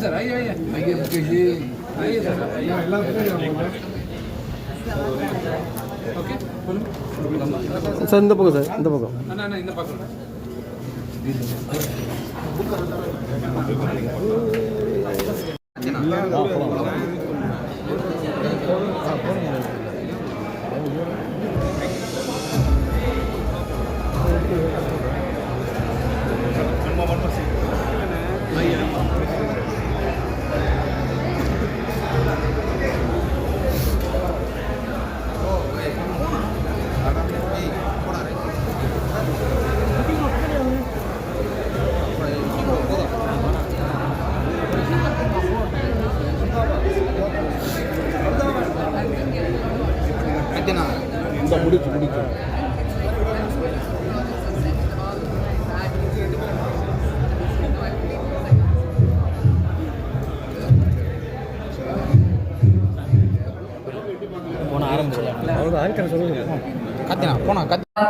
Sir आइए आइए आइए सर ओके सर இந்த பக்கம் சார் இந்த பக்கம் அண்ணா இந்த பக்கம்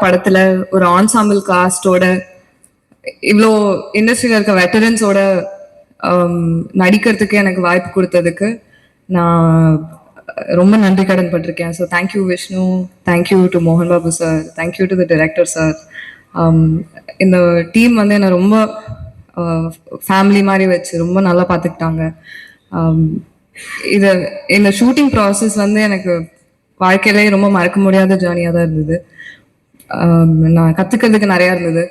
படத்துல ஒரு ஆன்சாம்பிள் காஸ்டோட இவ்வளோ இண்டஸ்ட்ரியில இருக்க வெட்டரன்ஸோட நடிக்கிறதுக்கு எனக்கு வாய்ப்பு கொடுத்ததுக்கு நான் ரொம்ப நன்றி கடன் பட்டிருக்கேன். So thank you Vishnu, thank you to மோகன் Babu sir, thank you to the director sir. இந்த டீம் வந்து என்னை ரொம்ப ஃபேமிலி மாதிரி வச்சு ரொம்ப நல்லா பார்த்துக்கிட்டாங்க. இந்த ஷூட்டிங் ப்ராசஸ் வந்து எனக்கு வாழ்க்கையிலே ரொம்ப மறக்க முடியாத ஜேர்னியாக தான் இருந்தது. நான் கற்றுக்கிறதுக்கு நிறையா இருந்தது.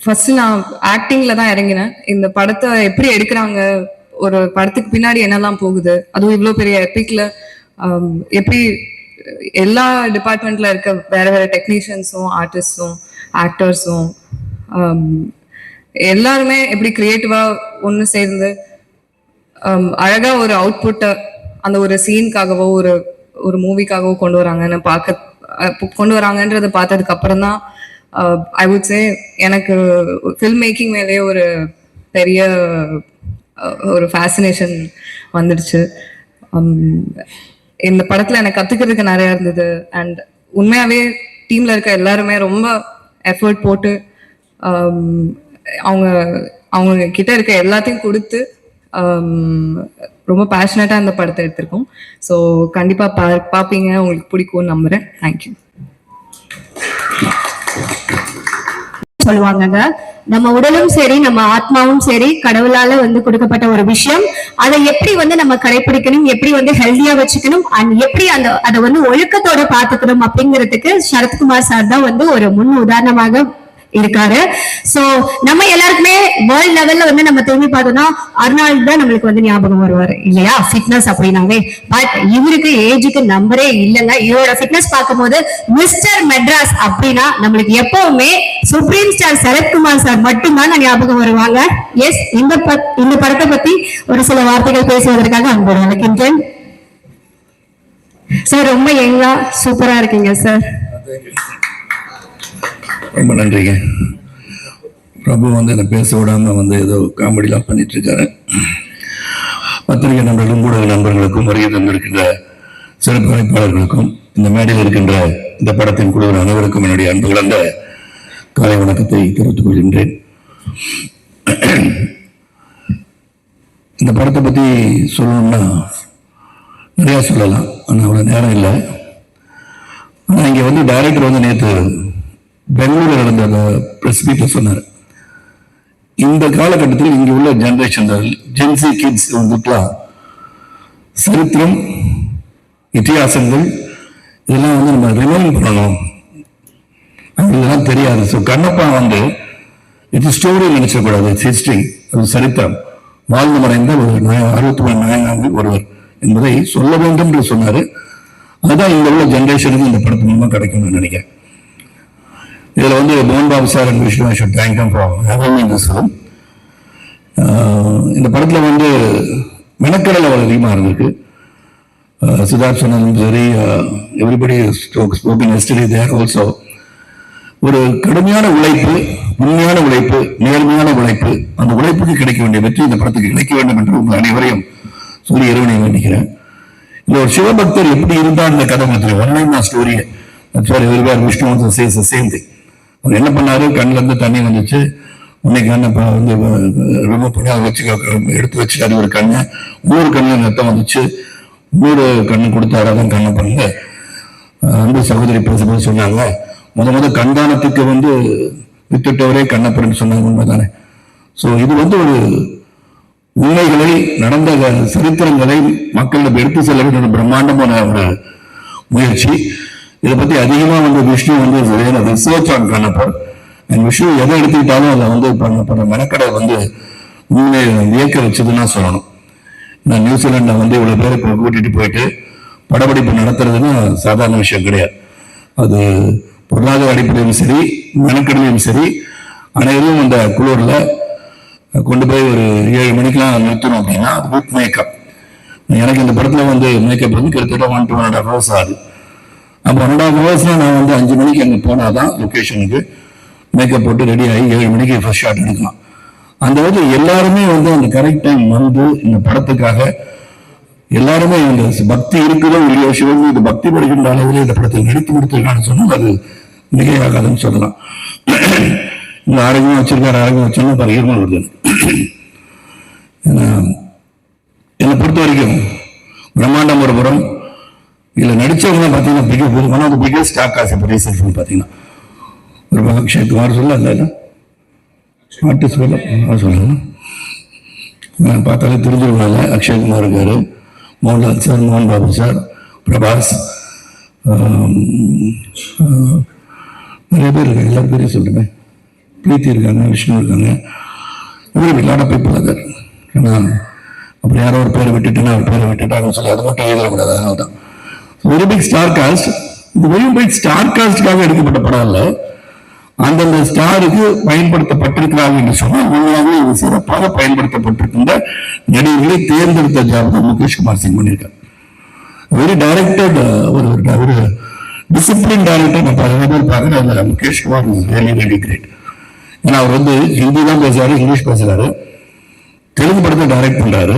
ஃபர்ஸ்ட் நான் ஆக்டிங்கில் தான் இறங்கினேன். இந்த படத்தை எப்படி எடுக்கிறாங்க, ஒரு படத்துக்கு பின்னாடி என்னெல்லாம் போகுது, அதுவும் இவ்வளோ பெரிய எப்பிக்கில் எப்படி எல்லா டிபார்ட்மெண்ட்டில் இருக்க வேறு வேறு டெக்னீஷியன்ஸும் ஆர்டிஸ்டும் ஆக்டர்ஸும் எல்லாருமே எப்படி க்ரியேட்டிவாக ஒன்று சேர்ந்து அழகாக ஒரு அவுட்புட்டை அந்த ஒரு சீனுக்காகவோ ஒரு மூவிக்காகவோ கொண்டு வராங்கன்றதை பார்த்ததுக்கு அப்புறம் தான் ஐ வுட் சே எனக்கு ஃபில்ம் மேக்கிங் மேலேயே ஒரு பெரிய ஒரு ஃபேசினேஷன் வந்துடுச்சு. இந்த படத்தில் எனக்கு கற்றுக்கிறதுக்கு நிறையா இருந்தது. அண்ட் உண்மையாகவே டீமில் இருக்க எல்லாருமே ரொம்ப எஃபர்ட் போட்டு அவங்க கிட்ட இருக்க எல்லாத்தையும் கொடுத்து ரொம்ப பேஷனேட்டாக இந்த படத்தை எடுத்திருக்கோம். ஸோ கண்டிப்பாக பார்ப்பீங்க, உங்களுக்கு பிடிக்கும்னு நம்புகிறேன். தேங்க்யூ. சொல்லுவாங்க, நம்ம உடலும் சரி நம்ம ஆத்மாவும் சரி கடவுளால கொடுக்கப்பட்ட ஒரு விஷயம். அதை எப்படி நம்ம கடைபிடிக்கணும், எப்படி ஹெல்தியா வச்சுக்கணும், அண்ட் எப்படி அதை ஒழுக்கத்தோட பாத்துக்கணும் அப்படிங்கிறதுக்கு சரத்குமார் சார் தான் ஒரு முன் உதாரணமாக இருக்காரு. சோ நம்ம எல்லாருக்குமே வேர்ல்ட் லெவல்ல நம்ம திரும்பி பார்த்தோம்னா அர்னால்ட் தான் நம்மளுக்கு ஞாபகம் வருவாரு இல்லையா, ஃபிட்னஸ் அப்படின்னாவே. பட் இவருக்கு ஏஜுக்கு நம்பரே இல்லைங்க. இவரோட ஃபிட்னஸ் பார்க்கும்போது மிஸ்டர் மெட்ராஸ் அப்படின்னா நம்மளுக்கு எப்பவுமே சுப்ரீம் ஸ்டார் சரத்குமார் சார் மட்டும்தான் ஞாபகம் வருவாங்க. எஸ், இந்த படத்தை பத்தி ஒரு சில வார்த்தைகள் பேசுவதற்காக அன்போடு அழைக்கின்றேன். சார் ரொம்ப யங்கா சூப்பரா இருக்கீங்க சார். ரொம்ப நன்றிங்க. பிரபு என்னை பேச விடாமல் ஏதோ காமெடிலாம் பண்ணிட்டு இருக்காரு. பத்திரிகை நண்பர்களும் ஊடக நண்பர்களுக்கும் வருகை தந்திருக்கின்ற சிறப்பு அழைப்பாளர்களுக்கும் இந்த மேடையில் இருக்கின்ற இந்த படத்தின் குழுவின் அனைவருக்கும் என்னுடைய அன்பு கலந்த காலை வணக்கத்தை தெரிவித்துக் கொள்கின்றேன். இந்த படத்தை பற்றி சொல்லணும்னா நிறையா சொல்லலாம், ஆனால் அவ்வளோ நேரம் இல்லை. ஆனால் இங்கே டைரக்டர் நேற்று பெங்களூரில் நடந்த அந்த ப்ரெஸ் மீட்டில் சொன்னார், இந்த காலகட்டத்தில் இங்கே உள்ள ஜென்ரேஷன் ஜென்சி கிட்ஸ் சரித்திரம் இத்தியாசங்கள் இதெல்லாம் நம்ம ரிமைண்ட் பண்ணணும், இதெல்லாம் தெரியாது. ஸோ கண்ணப்பா இது ஸ்டோரி நினைச்சக்கூடாது, இட்ஸ் ஹிஸ்டரி, அது சரித்திரம், வாழ்ந்து மறைந்த ஒரு 63 நாயகர்கள் ஒருவர் என்பதை சொல்ல வேண்டும் என்று சொன்னார். அதுதான் இங்க உள்ள ஜென்ரேஷனுக்கு இந்த படத்து மூலமாக கிடைக்கும்னு நினைக்கிறேன். இதுல மோகன் Babu sir and Vishnu I should thank him for having me in this film. இந்த படத்துல மெனக்கடல் அவ்வளவு அதிகமாக இருந்திருக்கு. சித்தார்த் சொன்னாலும் சரி, எவ்ரிபடி ஸ்போக்கன் எஸ்டர்டே தேர் ஆல்சோ. ஒரு கடுமையான உழைப்பு, உண்மையான உழைப்பு, நேர்மையான உழைப்பு, அந்த உழைப்புக்கு கிடைக்க வேண்டிய வெற்றி இந்த படத்துக்கு கிடைக்க வேண்டும் என்று உங்கள் அனைவரையும் சொல்லி இறைவனை வேண்டிக்கிறேன். இந்த ஒரு சிவபக்தர் எப்படி இருந்தார் இந்த கதை ஒன்லைன் ஸ்டோரியை Vishnu says the same thing. அவர் என்ன பண்ணாரு, கண்ணுல இருந்து தண்ணி வந்துச்சு. உன்னை கண்ணை வந்து ரொம்ப பண்ணி வச்சு எடுத்து வச்சுட்டாரு ஒரு கண்ணை. 100 கண்ணு ரத்தம் வந்துச்சு. 100 கண்ணு கொடுத்தாரு. அதான் கண்ணை பண்ணுங்க. அன்பு சகோதரி பேசும்போது சொன்னாங்க, முத கண்தானத்துக்கு வந்து வித்துட்டவரே கண்ணப்பன்னு சொன்னாங்க. உண்மைதானே? ஸோ இது வந்து ஒரு உண்மைகளை, நடந்த சரித்திரங்களை மக்களிடம் எடுத்து செல்ல வேண்டிய ஒரு பிரம்மாண்டமான ஒரு முயற்சி. இதை பத்தி அதிகமா வந்து விஷ்ணு வந்து ரிசர்ச் ஆன் கண்ணப்பர். விஷ்ணு எதை எடுத்துக்கிட்டாலும் அதை வந்து பண்ண மெனக்கடை வந்து உண்மையை வியக்க வச்சதுன்னா சொல்லணும். நான் நியூசிலாண்டை வந்து இவ்வளவு பேரை கூட்டிட்டு போயிட்டு படப்பிடிப்பு நடத்துறதுன்னா சாதாரண விஷயம் கிடையாது. அது பொருளாதார அடிப்படையிலும் சரி, மெனக்கடலையும் சரி, அனைவரும் அந்த குளூர்ல கொண்டு போய் ஒரு 7 மணிக்கெல்லாம் நிறுத்தணும் அப்படின்னா அது வித் மேக்கப். எனக்கு இந்த படத்துல வந்து மேக்கப் வந்து கிட்டத்தட்ட 1-1.5 hours ஆகுது. அப்போ 1.5 hours நான் வந்து 5 மணிக்கு அங்கே போனாதான் லொக்கேஷனுக்கு மேக்கப் போட்டு ரெடி ஆகி 7 மணிக்கு ஃபர்ஸ்ட் ஷாட் எடுக்கலாம். அந்த வந்து எல்லாருமே வந்து அந்த கரெக்ட் டைம் வந்து இந்த படத்துக்காக எல்லாருமே இந்த பக்தி இருக்குதோ இல்லையோ, சிவன் இது பக்தி படுகின்ற அளவில் இந்த படத்தை நடித்து கொடுத்துருக்கான்னு சொன்னால் அது மிகையாகாதுன்னு சொல்லலாம். இந்த ஆரோக்கியம் வச்சிருந்தா பரிகரமாக வருது. என்னை பொறுத்த வரைக்கும் பிரம்மாண்டம் ஒரு புறம், இதில் நடிச்சவங்க பார்த்தீங்கன்னா one of the biggest star cast இப்போ ரீசென்ட் பார்த்தீங்கன்னா ஒரு பக்கம் அக்ஷய் குமார் சொல்ல இல்லை ஆர்டிஸ்ட் சொல்ல நான் பார்த்தாலே தெரிஞ்சிருவாங்க. அக்ஷய் குமார் இருக்காரு, மோகன்லால் சார், மோகன் பாபு சார், பிரபாஸ், நிறைய பேர் இருக்காங்க. எல்லாரும் பேரையும் சொல்லுங்க. பிரீத்தி இருக்காங்க, விஷ்ணு இருக்காங்க, இவரு லாட் ஆஃப் பீப்புள் இருக்காரு. ஏன்னா அப்புறம் யாரோ ஒரு பேரை விட்டுட்டுன்னா ஒரு பேரை விட்டுட்டாங்கன்னு சொல்லி அது மட்டும் எழுதக்கூடாது. அதனால தான் வெரி பிக் ஸ்டார் காஸ்ட். இது வெரி பிக் ஸ்டார் காஸ்டுக்காக எடுக்கப்பட்ட படம் இல்லை, அந்தந்த ஸ்டாருக்கு பயன்படுத்தப்பட்டிருக்கிறாங்க என்று சொன்னால் உண்மையாகவே இது சிறப்பாக பயன்படுத்தப்பட்டிருக்கின்ற நடிகர்களை தேர்ந்தெடுத்த ஜாப் தான் முகேஷ் குமார் சிங் பண்ணியிருக்காரு. வெரி டைரக்டட், ஒரு டிசிப்ளின் டைரக்டர். நான் பல பேர் பார்க்குறேன், Mukesh Kumar is very very great. ஏன்னா அவர் வந்து ஹிந்தி தான் பேசுறாரு, இங்கிலீஷ் பேசுறாரு, தெலுங்கு படத்தை டைரக்ட் பண்றாரு.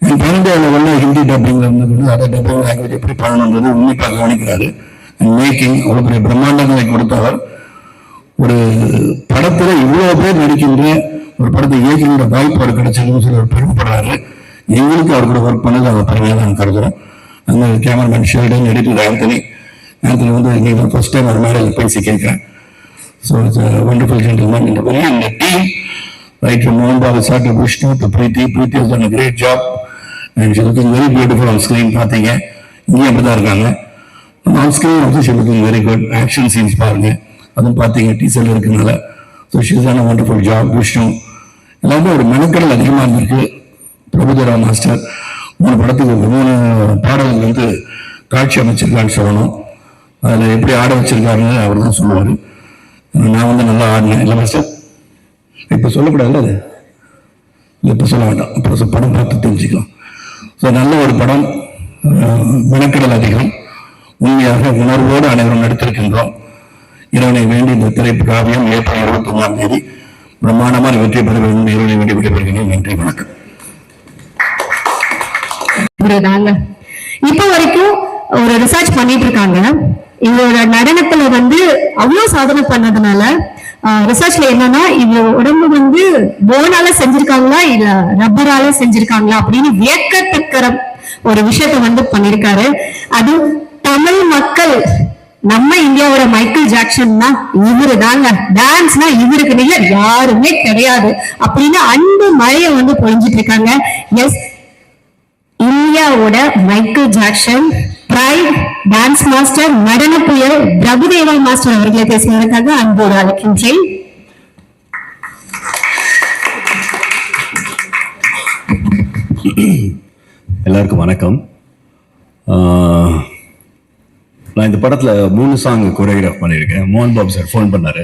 என் 12வது ஹிந்தி டப்பிங்ல இருந்து அதை டப்பிங் லாங்குவேஜ் எப்படி பண்ணணுன்றது உன்னிப்பாக கவனிக்கிறாரு. மேக்கிங் அவ்வளோ பெரிய பிரம்மாண்டங்களை கொடுத்தவர். ஒரு படத்துல இவ்வளவு பேர் நடிக்கின்ற ஒரு படத்தை இயக்குகின்ற வாய்ப்பு அவர் கிடைச்சதுன்னு சொல்லி அவர் பெருமைப்படுறாரு. எங்களுக்கு அவர் கூட ஒர்க் பண்ணது அவர் பெருமையாக தான் கருதுறோம். அந்த கேமராமேன் ஷெல்டன், எடிட்டர் ஆந்தனி வந்து இன்னைக்கு ஃபர்ஸ்ட் டைம் ஒரு மேடையில் பேசி கேட்கிறேன். So it's wonderful gentleman. இந்த மாதிரி இந்த டீம் ரைட் ஃப்ரம் மோகன் Babu sir to Vishnu to Preethi has done a great job and she looking very beautiful on screen. பார்த்தீங்க இங்கேயும் அப்படிதான் இருக்காங்க. On screen also she looking very good. Action scenes பாருங்க, அதுவும் பார்த்தீங்க டீசர்ல இருக்கனால. So she's ton a wonderful job. Vishnu எல்லாருமே ஒரு மெனக்கடல் அதிகமாக இருந்திருக்கு. பிரபுதேவா மாஸ்டர் 3 படத்துக்கு 3 பாடல்கள் வந்து காட்சி அமைச்சிருக்கான்னு சொல்லணும். அதில் எப்படி ஆட வச்சிருக்காருன்னு அவர் தான் சொல்லுவார். நான் வந்து நல்லா ஆடினேன் இல்லை மாஸ்டர். இப்போ சொல்லக்கூடாதுல்ல, அது இப்போ சொல்ல வேண்டாம், அப்புறம் படம் பார்த்து தெரிஞ்சுக்கலாம். ஸோ நல்ல ஒரு படம், மெனக்கடல் அதிகம், உண்மையாக உணர்வோடு அனைவரும் நடித்திருக்கின்றோம். இறைவனை வேண்டி இந்த திரைக்காவியம் ஏப்ரல் 21ஆம் தேதி பிரம்மாண்டமாக வெற்றி பெற வேண்டும். இறைவனை வேண்டி விடைபெறுகிறேன். நன்றி, வணக்கம். இப்ப வரைக்கும் ஒரு ரிசர்ச் பண்ணிட்டு இருக்காங்க. இவரோட நடனத்துல வந்து அவ்வளவு சாதனை பண்ணதுனால ரிசர்ச்ல என்னன்னா இவங்க உடம்பு வந்து போனால செஞ்சிருக்காங்களா இல்ல ரப்பரால செஞ்சிருக்காங்களா அப்படின்னு வியக்கத்தக்கிற ஒரு விஷயத்த வந்து பண்ணிருக்காரு. அது தமிழ் மக்கள், நம்ம இந்தியாவோட மைக்கேல் ஜாக்சன்னா இவரு தாங்க, டான்ஸ்னா இவருக்கு நிகர் யாருமே கிடையாது அப்படின்னு அன்பு மழைய வந்து பொழிஞ்சிட்டு இருக்காங்க. எஸ், இந்தியாவோட Michael Jackson, bright dance master, நடன புயல் பிரபுதேவா மாஸ்டர் அவர்களை பேசுவதற்காக அன்போடு அழைக்கின்றேன். எல்லாருக்கும் வணக்கம். நான் இந்த படத்தில் 3 சாங் கோரியோகிராஃப் பண்ணியிருக்கேன். மோகன் பாபு சார் ஃபோன் பண்ணார்,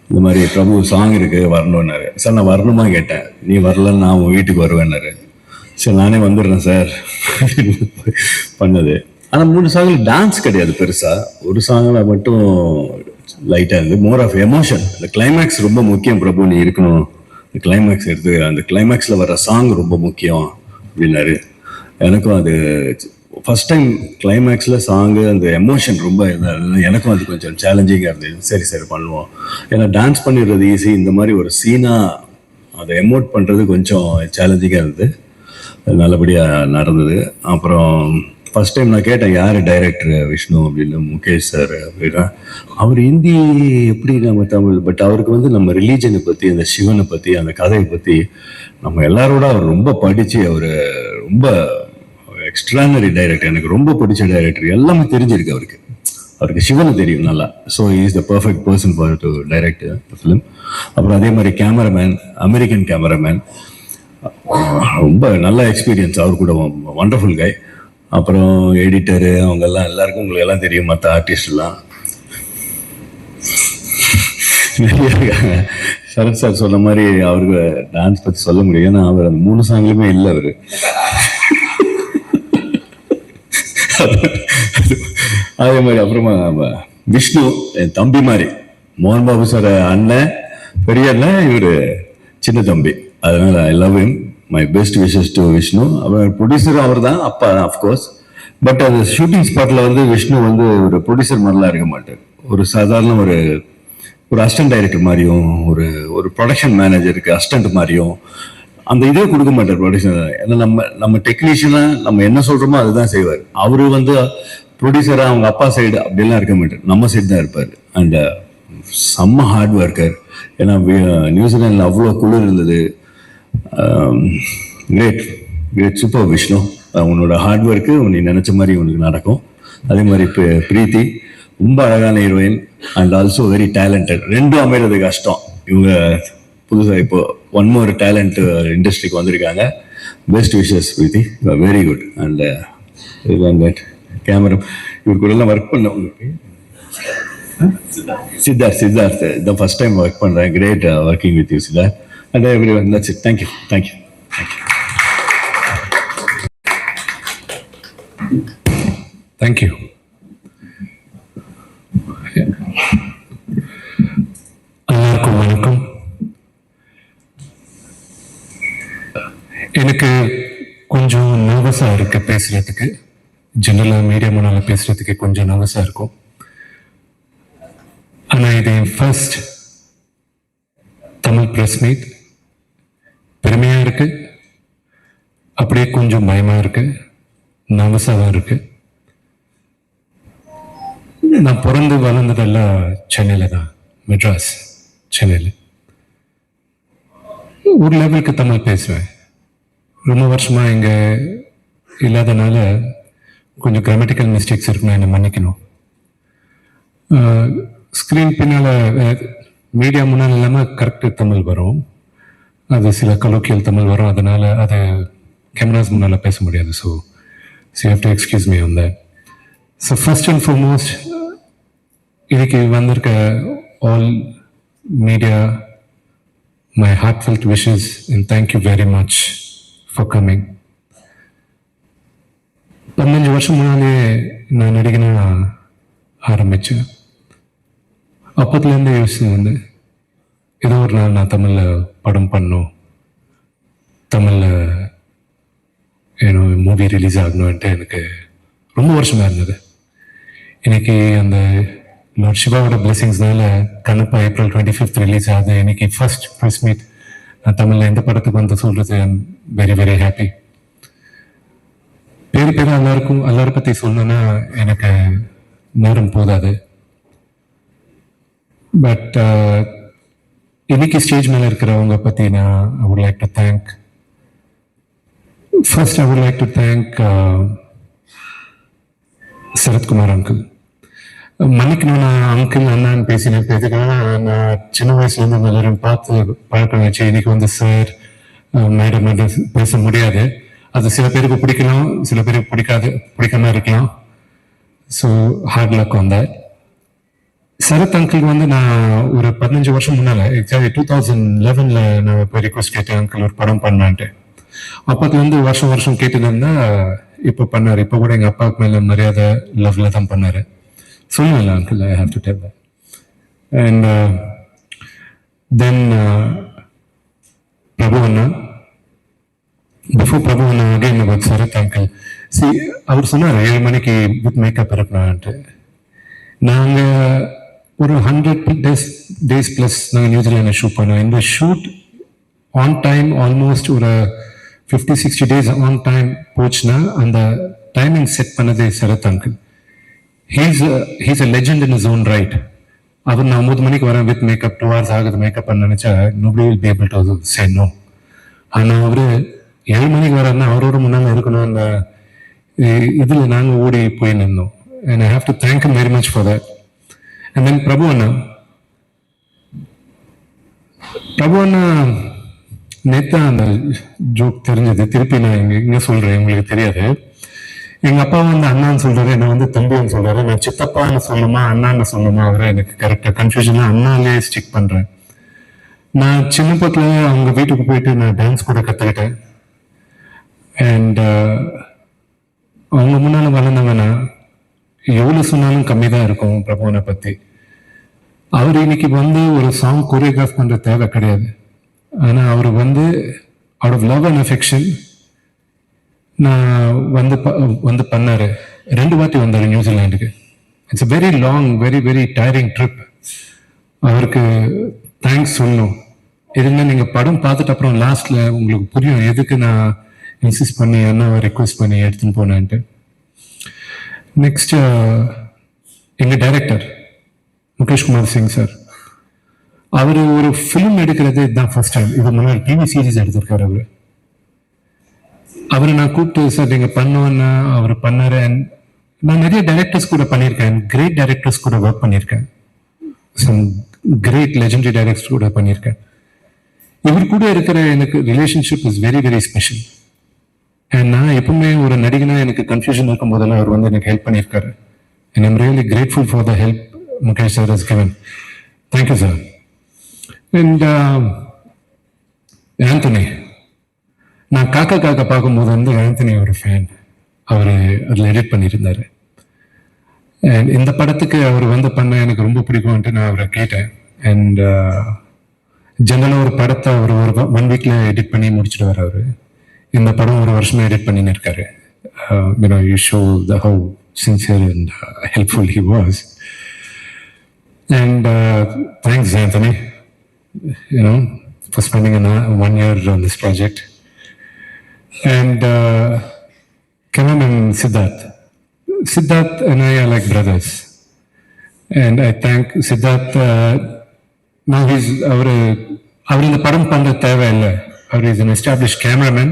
இந்த மாதிரி பிரபு சாங் இருக்குது வரணுன்னாரு. சார் நான் வரணுமா கேட்டேன். நீ வரலன்னு நான் உன் வீட்டுக்கு வருவேன்னாரு. சரி நானே வந்துடுறேன் சார் பண்ணது. ஆனால் 3 சாங்கில் டான்ஸ் கிடையாது பெருசாக. ஒரு சாங்கில் மட்டும் லைட்டாக இருந்து மோர் ஆஃப் எமோஷன். இந்த கிளைமேக்ஸ் ரொம்ப முக்கியம் பிரபு, நீ இருக்கணும், இந்த கிளைமேக்ஸ் எடுத்து அந்த கிளைமேக்ஸில் வர சாங் ரொம்ப முக்கியம் அப்படின்னாரு. எனக்கும் அது ஃபர்ஸ்ட் டைம் கிளைமேக்ஸில் சாங்கு அந்த எமோஷன் ரொம்ப இதாக இருந்தது. எனக்கும் அது கொஞ்சம் சேலஞ்சிங்காக இருந்தது. சரி பண்ணுவோம், ஏன்னா டான்ஸ் பண்ணிடுறது ஈஸி, இந்த மாதிரி ஒரு சீனாக அதை எமோட் பண்ணுறது கொஞ்சம் சேலஞ்சிங்காக இருந்தது. நல்லபடியாக நடந்தது. அப்புறம் ஃபர்ஸ்ட் டைம் நான் கேட்டேன் யார் டைரக்டர் விஷ்ணு அப்படின்னு. முகேஷ் சார் அப்படின்னா. அவர் ஹிந்தி எப்படி நம்ம தமிழ், பட் அவருக்கு வந்து நம்ம ரிலீஜனை பற்றி, அந்த சிவனை பற்றி, அந்த கதையை பற்றி நம்ம எல்லாரோட அவர் ரொம்ப படித்து, அவர் ரொம்ப எக்ஸ்ட்ரானரி டைரக்டர், எனக்கு ரொம்ப பிடிச்ச டைரக்டர். எல்லாமே தெரிஞ்சிருக்கு அவருக்கு சிவனை தெரியும் நல்லா. So is the perfect person for to direct film. அப்புறம் அதே மாதிரி கேமராமேன், அமெரிக்கன் கேமராமேன், ரொம்ப நல்ல எக்ஸ்பீரியன்ஸ் அவர் கூட, வண்டர்ஃபுல் கை. அப்புறம் எடிட்டரு அவங்கெல்லாம் எல்லாருக்கும் உங்களுக்கு எல்லாம் தெரியும், மற்ற ஆர்டிஸ்ட்லாம் நிறைய இருக்காங்க. சரத் சார் சொன்ன மாதிரி அவருக்கு டான்ஸ் பற்றி சொல்ல முடியும், ஏன்னா அவர் அந்த 3 சாங்லையுமே இல்லை அவர். அதே மாதிரி அப்புறமா விஷ்ணு என் தம்பி மாதிரி, மோகன் பாபு சார் அண்ணன், பெரிய அண்ணன், இவர் சின்ன தம்பி. அதனால I love him. My best wishes to Vishnu. அப்புறம் ப்ரொடியூசர் அவர் தான், அப்பா அஃப்கோர்ஸ். பட் அது ஷூட்டிங் ஸ்பாட்டில் வந்து விஷ்ணு வந்து ஒரு ப்ரொடியூசர் மாதிரிலாம் இருக்க மாட்டார். ஒரு சாதாரண ஒரு அசிஸ்டன்ட் டைரக்டர் மாதிரியும், ஒரு ப்ரொடக்ஷன் மேனேஜருக்கு அசிஸ்டன்ட் மாதிரியும் அந்த இதே கொடுக்க மாட்டார் ப்ரொடியூசர். ஏன்னா நம்ம டெக்னீஷியனாக நம்ம என்ன சொல்கிறோமோ அதுதான் செய்வார். அவரு வந்து ப்ரொடியூசராக அவங்க அப்பா சைடு அப்படிலாம் இருக்க மாட்டார், நம்ம சைடு தான் இருப்பார். அண்ட் செம்ம ஹார்ட் ஒர்க்கர். ஏன்னா நியூசிலாண்டில் அவ்வளோ குளிர் இருந்தது. Great super Vishnu. உன்னோட ஹார்ட் ஒர்க்கு நீ நினச்ச மாதிரி உனக்கு நடக்கும். அதே மாதிரி பிரீத்தி ரொம்ப அழகான heroine and also very talented. ரெண்டும் அமைகிறது கஷ்டம். இவங்க புதுசாக இப்போ ஒன் மோர் டேலண்ட் இண்டஸ்ட்ரிக்கு வந்திருக்காங்க. Best wishes Preethi, very good. And camera இவர் கூட எல்லாம் ஒர்க் பண்ண சித்தார்த் இந்த ஃபர்ஸ்ட் டைம் ஒர்க் பண்ணுறேன். Great working with you Siddharth. And everyone, that's it. Thank you. எல்லாருக்கும் வணக்கம். எனக்கு கொஞ்சம் நர்வஸாக இருக்கு பேசுறதுக்கு. ஜெனரலாக மீடியா முன்னால் பேசுறதுக்கு கொஞ்சம் நர்வஸாக இருக்கும். ஆனால் இது என் ஃபர்ஸ்ட் தமிழ் ப்ரெஸ் மீட். பெருமையாக இருக்கு, அப்படியே கொஞ்சம் பயமாக இருக்கு, நர்வஸாக தான் இருக்கு. நான் பிறந்து வளர்ந்ததெல்லாம் சென்னையில் தான், மெட்ராஸ், சென்னையில். ஒரு லெவலுக்கு தமிழ் பேசுவேன். ரொம்ப வருஷமாக இங்கே இல்லாதனால கொஞ்சம் கிராமட்டிக்கல் மிஸ்டேக்ஸ் இருக்குன்னா என்னை மன்னிக்கணும். ஸ்க்ரீன் பின்னால் மீடியா முன்னால் இல்லாமல் கரெக்டு தமிழ் வரும், அது சில கலோக்கியல் தமிழ் வரும், அதனால் அதை கேமராஸ் முன்னால் பேச முடியாது. So you have to excuse me on that. So first and foremost இன்னைக்கு வந்திருக்க all media, my heartfelt wishes and thank you very much for coming. 15 வருஷம் முன்னாலே நான் நடிகனாக ஆரம்பித்தேன். அப்போதுலேருந்து யோசிச்சு வந்து ஏதோ ஒரு நாள் நான் தமிழில் படம் பண்ணணும், தமிழில் மூவி ரிலீஸ் ஆகணும்ன்ட்டு எனக்கு ரொம்ப வருஷமாக இருந்தது. இன்னைக்கு அந்த லார்ட் சிவாவோட பிளெஸிங்ஸ்னால கண்ணப்பா April 25th ரிலீஸ் ஆகுது. இன்னைக்கு ஃபர்ஸ்ட் ப்ரெஸ் மீட் நான் தமிழில் எந்த படத்துக்கு வந்து சொல்கிறது. I am very very happy. எல்லாரும் பற்றி சொல்லணுன்னா எனக்கு நேரம் போதாது. பட் இன்னைக்கு ஸ்டேஜ் மேலே இருக்கிறவங்க பற்றி நான் I would like to thank. First I would like to thank Sarathkumar uncle. மன்னிக்கணும், நான் அங்கிள் அண்ணான்னு பேசினேன். எதுக்காக நான் சின்ன வயசுலேருந்து எல்லாரும் பார்த்து பழக்கம் வச்சு இன்னைக்கு வந்து சார் மேடம் பேச முடியாது. அது சில பேருக்கு பிடிக்கலாம், சில பேருக்கு பிடிக்காம இருக்கலாம். So hard luck on that. Sarath uncle வந்து நான் ஒரு 15 வருஷம் முன்னால், எக்ஸாக்ட்லி 2011 நான் இப்போ ரிக்வஸ்ட் கேட்டேன் அங்கிள் ஒரு படம் பண்ணான்ட்டு. அப்போது வந்து வருஷம் கேட்டுட்டு இருந்தா இப்போ பண்ணார். இப்போ கூட எங்கள் அப்பாவுக்கு மேலே மரியாதை லவ்ல தான் பண்ணார். சொல்லுவேன்ல uncle, I have to tell that. And then Prabhu அண்ணா, before Prabhu again about Sarath uncle. அவர் சொன்னார் 7 மணிக்கு வித் மேக்கப் இருக்கணும்ட்டு. நாங்கள் ஒரு 100 days ப்ளஸ் நாங்கள் நியூசிலாண்டில் ஷூட் பண்ணோம். இந்த ஷூட் ஆன் டைம் ஆல்மோஸ்ட் ஒரு 50-60 days ஆன் டைம் போச்சுன்னா அந்த டைமிங் செட் பண்ணதே Sarath uncle. He's a legend in his own right. அவர் நான் 9 மணிக்கு வரேன் வித் மேக்கப் 2 hours ஆகுது மேக்கப் பண்ண நினச்சா nobody will be able to say no. ஆனால் அவர் 7 மணிக்கு வராருன்னா அவரோட முன்னால் இருக்கணும். அந்த இதில் நாங்கள் ஓடி போய் நின்றோம். and I have to thank him very much for that. and then பிரபு அண்ணா நேத்தா அந்த ஜோக் தெரிஞ்சது. திருப்பி நான் இங்க சொல்றேன், உங்களுக்கு தெரியாது. எங்க அப்பா அண்ணான்னு சொல்றாரு, என்ன தம்பின்னு சொல்றாரு. நான் சித்தப்பான்னு சொல்லணுமா அண்ணான்னு சொல்லணுமா அவரை எனக்கு கரெக்டா கன்ஃபியூஷன்ல அண்ணாலே ஸ்டிக் பண்றேன். நான் சின்ன பத்துல அவங்க வீட்டுக்கு போயிட்டு நான் டான்ஸ் கூட கத்துக்கிட்டேன். அண்ட் அவங்க முன்னால வளர்ந்தவனா எவ்வளவு சொன்னாலும் கம்மி தான் இருக்கும் பிரபுவனை பத்தி. அவர் இன்னைக்கு ஒரு சாங் கோரியோகிராஃப் பண்ற தேவை கிடையாது. ஆனா அவர் out of love and affection நான் பண்ணாரு. 2 வாட்டி வந்தாரு நியூசிலாண்டுக்கு. It's very long, very very tiring trip. அவருக்கு தேங்க்ஸ் சொல்லணும். இதுன்னா நீங்க படம் பார்த்துட்டு அப்புறம் லாஸ்ட்ல உங்களுக்கு புரியும் எதுக்கு நான் இன்சிஸ்ட் பண்ணி அண்ணாவை ரெக்வஸ்ட் பண்ணி எடுத்துன்னு போனேன்ட்டு. நெக்ஸ்ட் எங்க டைரக்டர் முகேஷ் குமார் சிங் சார். அவர் ஒரு ஃபிலிம் எடுக்கிறது இதுதான் ஃபர்ஸ்ட் டைம். இது முன்னாடி டிவி சீரீஸ் எடுத்திருக்காரு அவரு. அவரை நான் கூப்பிட்டு சார் நீங்க பண்ணுவேன்னா அவர் பண்ணாரு. நான் நிறைய டைரக்டர்ஸ் கூட பண்ணியிருக்கேன், கிரேட் டைரக்டர்ஸ் கூட ஒர்க் பண்ணியிருக்கேன், சம் கிரேட் லெஜெண்டரி டைரக்டர்ஸ் கூட பண்ணியிருக்கேன். இவர் கூட இருக்கிற எனக்கு relationship is very very special. And நான் எப்பவுமே ஒரு நடிகனா எனக்கு கன்ஃபியூஷன் இருக்கும் போதெல்லாம் அவர் எனக்கு ஹெல்ப் பண்ணியிருக்காரு. And I'm really grateful for the help Mukesh sir has given. Thank you sir. And Anthony, நான் காக்கா பார்க்கும்போது ஆந்தனி ஒரு ஃபேன். அவர் அதில் எடிட் பண்ணியிருந்தாரு. அண்ட் இந்த படத்துக்கு அவர் பண்ண எனக்கு ரொம்ப பிடிக்கும்ன்ட்டு நான் அவரை கேட்டேன். அண்ட் ஜெனரலாக ஒரு படத்தை அவர் ஒரு 1 weekல எடிட் பண்ணி முடிச்சுட்டு அவரு. இந்த படம் ஒரு வருஷமா எடிட் பண்ணின்னு இருக்காரு. You show how sincere and helpful he was. And thanks Anthony, for spending 1 year on this project. And cameraman Siddharth and I are like brothers. And I thank Siddharth. Now he's அவர் இந்த படம் பண்ற தேவை இல்லை. அவர் is an established cameraman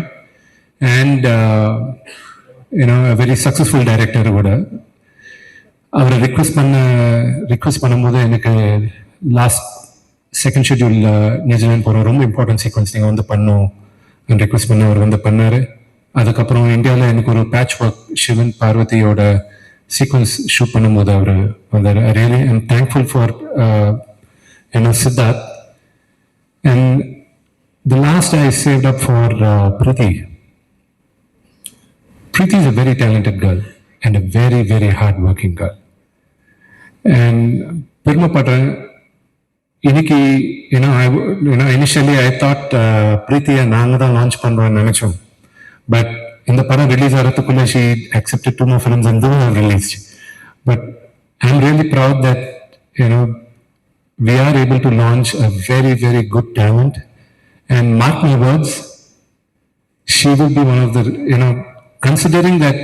and a very successful director கூட. அவரை request பண்ணும்போது எனக்கு last second schedule New Zealand போகிற ரொம்ப இம்பார்ட்டன்ட் சீக்வன்ஸ் நீங்கள் பண்ணும் ரிக்வெஸ்ட் பண்ண அவர் பண்ணார். அதுக்கப்புறம் இந்தியாவில் எனக்கு ஒரு பேட்ச் ஒர்க் சிவன் பார்வதியோட சீக்வன்ஸ் ஷூட் பண்ணும்போது அவர் வந்தார். I really I'm thankful for Siddharth. And the last I saved up for Preeti. Preeti is a very talented girl and a very very hard-working girl. And பெருமைப்படுறேன். இன்னைக்கு initially I thought Preetiயை நாங்கள் தான் launch பண்ணுறோம்னு நினைச்சோம். But இந்த படம் release ஆகிறதுக்குள்ள she accepted 2 more films and they were released. But I'm really proud that we are able to launch a very very good talent. And mark my words, she will be one of the, considering that,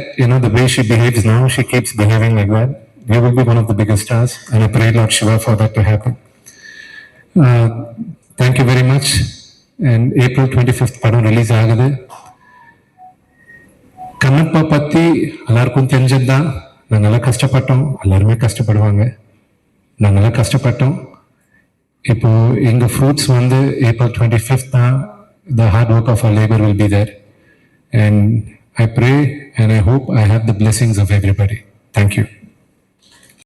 the way she behaves now, she keeps behaving like that, we will be one of the biggest stars. And I pray Lord Shiva for that to happen. Thank you very much. And April 25th padam release ஆகுது. கண்ணப்பா பத்தி எல்லாருக்கும் தெரிஞ்சதுதான். நாங்கெல்லாம் கஷ்டப்பட்டோம், எல்லாருமே கஷ்டப்படுவாங்க. நாங்கெல்லாம் கஷ்டப்பட்டோம். இப்போ எங்க ஃப்ரூட்ஸ் April 25th தான். The hard work of our labor will be there. And I pray and I hope I have the blessings of everybody. Thank you.